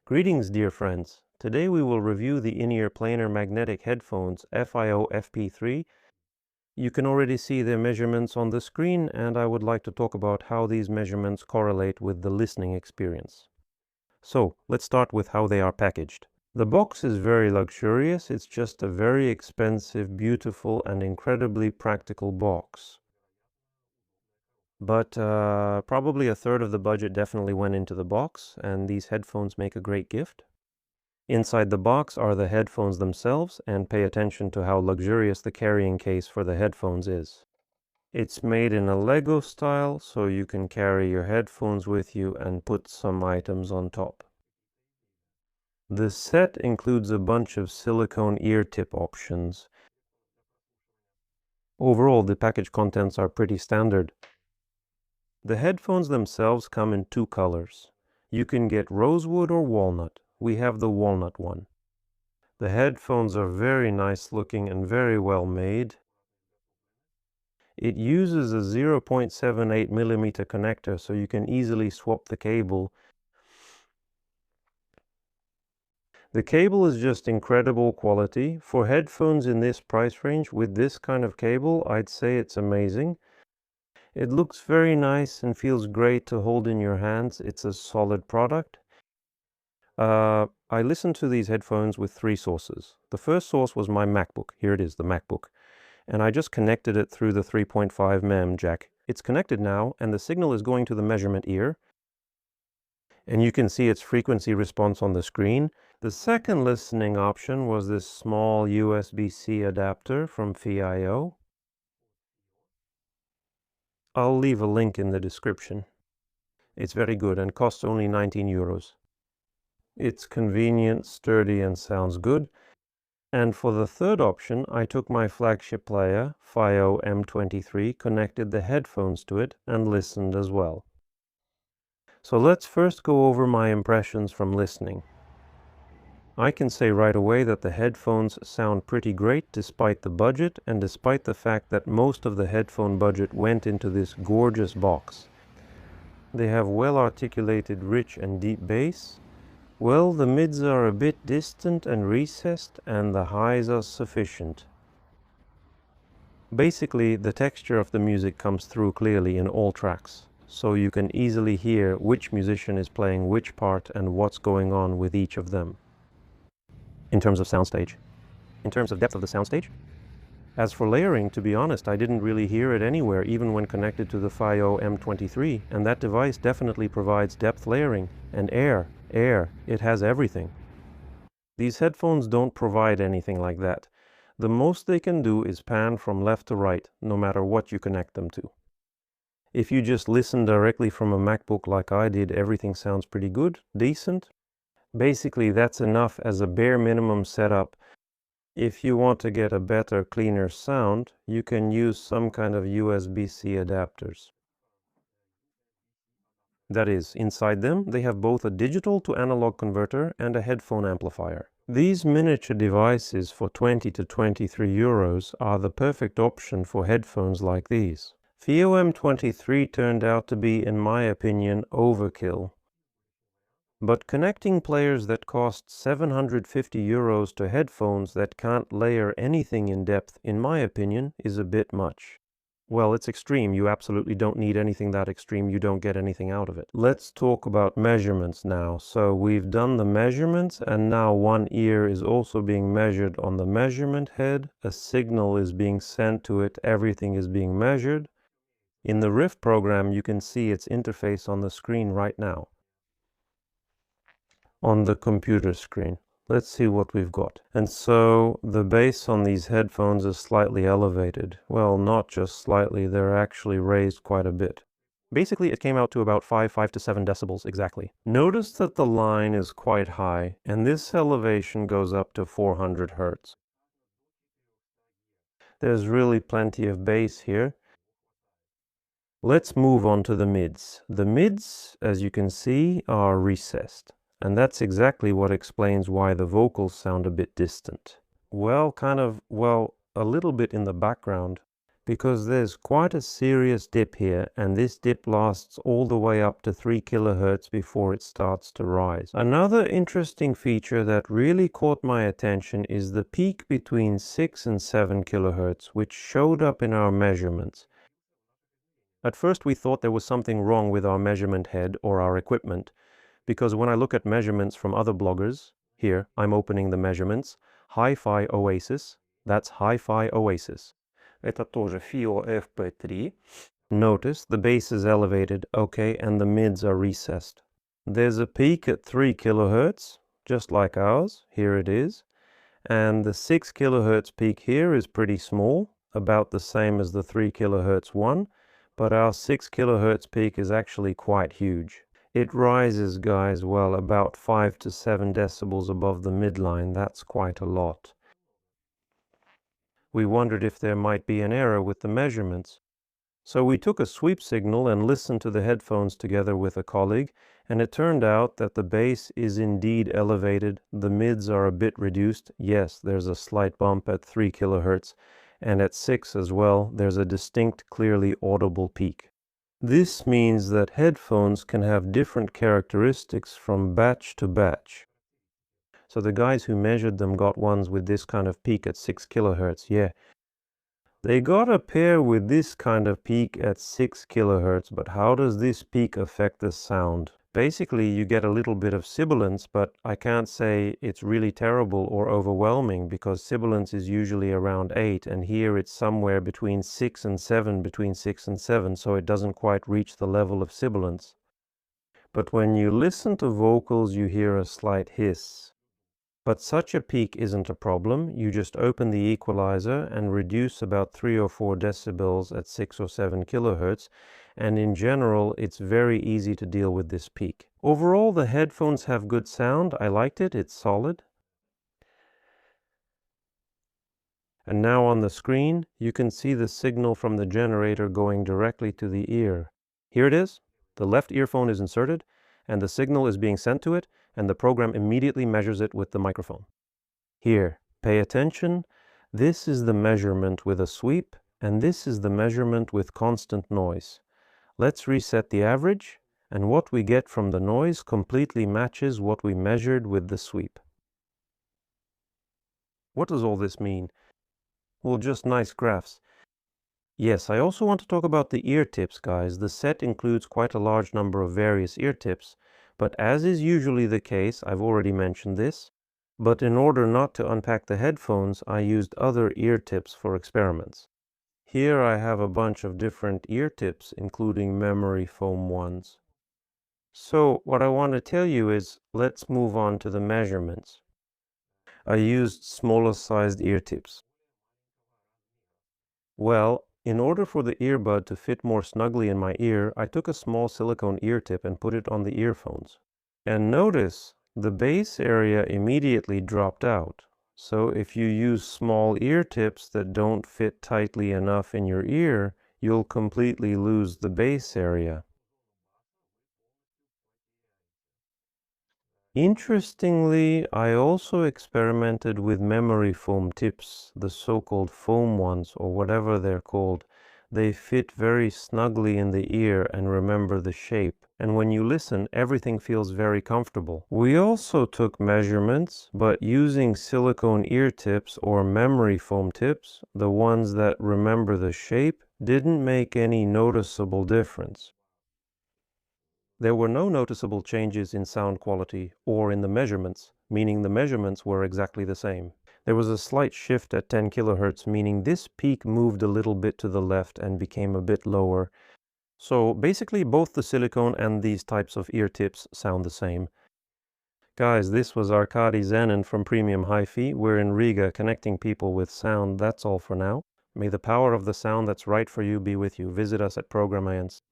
Greetings, dear friends. Today we will review the in-ear planar magnetic headphones FiiO FP3. You can already see their measurements on the screen, and I would like to talk about how these measurements correlate with the listening experience. So, let's start with how they are packaged. The box is very luxurious. It's just a very expensive, beautiful, and incredibly practical box. But probably a third of the budget definitely went into the box, and these headphones make a great gift. Inside the box are the headphones themselves, and pay attention to how luxurious the carrying case for the headphones is. It's made in a Lego style, so you can carry your headphones with you and put some items on top. The set includes a bunch of silicone ear tip options. Overall, the package contents are pretty standard. The headphones themselves come in two colors. You can get rosewood or walnut. We have the walnut one. The headphones are very nice looking and very well made. It uses a 0.78 millimeter connector, so you can easily swap the cable. The cable is just incredible quality. For headphones in this price range with this kind of cable, I'd say it's amazing. It looks very nice and feels great to hold in your hands. It's a solid product. I listened to these headphones with three sources. The first source was my MacBook. Here it is, the MacBook. And I just connected it through the 3.5 mm jack. It's connected now, and the signal is going to the measurement ear. And you can see its frequency response on the screen. The second listening option was this small USB-C adapter from FiiO. I'll leave a link in the description. It's very good and costs only 19 euros. It's convenient, sturdy, and sounds good. And for the third option, I took my flagship player, FiiO M23, connected the headphones to it, and listened as well. So let's first go over my impressions from listening. I can say right away that the headphones sound pretty great despite the budget, and despite the fact that most of the headphone budget went into this gorgeous box. They have well-articulated, rich and deep bass. Well, the mids are a bit distant and recessed, and the highs are sufficient. Basically, the texture of the music comes through clearly in all tracks, so you can easily hear which musician is playing which part and what's going on with each of them. In terms of soundstage. In terms of depth of the soundstage? As for layering, to be honest, I didn't really hear it anywhere, even when connected to the FiiO M23, and that device definitely provides depth layering, and air, it has everything. These headphones don't provide anything like that. The most they can do is pan from left to right, no matter what you connect them to. If you just listen directly from a MacBook like I did, everything sounds pretty good, decent. Basically, that's enough as a bare minimum setup. If you want to get a better, cleaner sound, you can use some kind of USB-C adapters. That is, inside them, they have both a digital to analog converter and a headphone amplifier. These miniature devices for 20 to 23 euros are the perfect option for headphones like these. FiiO M23 turned out to be, in my opinion, overkill. But connecting players that cost 750 euros to headphones that can't layer anything in depth, in my opinion, is a bit much. Well, it's extreme. You absolutely don't need anything that extreme. You don't get anything out of it. Let's talk about measurements now. So we've done the measurements, and now one ear is also being measured on the measurement head. A signal is being sent to it. Everything is being measured. In the Riff program, you can see its interface on the screen right now. On the computer screen. Let's see what we've got. And so the bass on these headphones is slightly elevated. Well, not just slightly, they're actually raised quite a bit. Basically, it came out to about 5 to 7 decibels exactly. Notice that the line is quite high, and this elevation goes up to 400 Hertz. There's really plenty of bass here. Let's move on to the mids. The mids, as you can see, are recessed. And that's exactly what explains why the vocals sound a bit distant. Well, a little bit in the background. because there's quite a serious dip here, and this dip lasts all the way up to 3 kHz before it starts to rise. Another interesting feature that really caught my attention is the peak between 6 and 7 kHz, which showed up in our measurements. At first we thought there was something wrong with our measurement head or our equipment, because when I look at measurements from other bloggers, here I'm opening the measurements, Hi-Fi Oasis, that's Hi-Fi Oasis. Это тоже FiiO FP3. Notice the bass is elevated, okay, and the mids are recessed. There's a peak at 3 kHz, just like ours, here it is, and the 6 kHz peak here is pretty small, about the same as the 3 kHz one, but our 6 kHz peak is actually quite huge. It rises, guys, well, about 5 to 7 decibels above the midline. That's quite a lot. We wondered if there might be an error with the measurements. So we took a sweep signal and listened to the headphones together with a colleague, and it turned out that the bass is indeed elevated, the mids are a bit reduced. Yes, there's a slight bump at 3 kHz, and at 6 as well, there's a distinct, clearly audible peak. This means that headphones can have different characteristics from batch to batch. So the guys who measured them got ones with this kind of peak at 6 kHz, yeah. They got a pair with this kind of peak at 6 kHz, but how does this peak affect the sound? Basically, you get a little bit of sibilance, but I can't say it's really terrible or overwhelming because sibilance is usually around 8, and here it's somewhere between 6 and 7, between 6 and 7, so it doesn't quite reach the level of sibilance. But when you listen to vocals, you hear a slight hiss. But such a peak isn't a problem. You just open the equalizer and reduce about 3 or 4 decibels at 6 or 7 kHz, and in general it's very easy to deal with this peak. Overall, the headphones have good sound. I liked it, it's solid. And now on the screen you can see the signal from the generator going directly to the ear. Here it is. The left earphone is inserted and the signal is being sent to it, and the program immediately measures it with the microphone. Here, pay attention. This is the measurement with a sweep, and this is the measurement with constant noise. Let's reset the average, and what we get from the noise completely matches what we measured with the sweep. What does all this mean? Well, just nice graphs. Yes, I also want to talk about the ear tips, guys. The set includes quite a large number of various ear tips, but as is usually the case, I've already mentioned this, but in order not to unpack the headphones, I used other ear tips for experiments. Here I have a bunch of different ear tips, including memory foam ones. So what I want to tell you is, let's move on to the measurements. I used smaller sized ear tips. Well, in order for the earbud to fit more snugly in my ear, I took a small silicone ear tip and put it on the earphones. And notice, the bass area immediately dropped out. So if you use small ear tips that don't fit tightly enough in your ear, you'll completely lose the bass area. Interestingly, I also experimented with memory foam tips, the so-called foam ones, or whatever they're called. They fit very snugly in the ear and remember the shape, and when you listen, everything feels very comfortable. We also took measurements, but using silicone ear tips or memory foam tips, the ones that remember the shape, didn't make any noticeable difference. There were no noticeable changes in sound quality or in the measurements, meaning the measurements were exactly the same. There was a slight shift at 10 kHz, meaning this peak moved a little bit to the left and became a bit lower. So basically both the silicone and these types of ear tips sound the same. Guys, this was Arkady Zenin from Premium Hi-Fi. We're in Riga, connecting people with sound. That's all for now. May the power of the sound that's right for you be with you. Visit us at Programmance.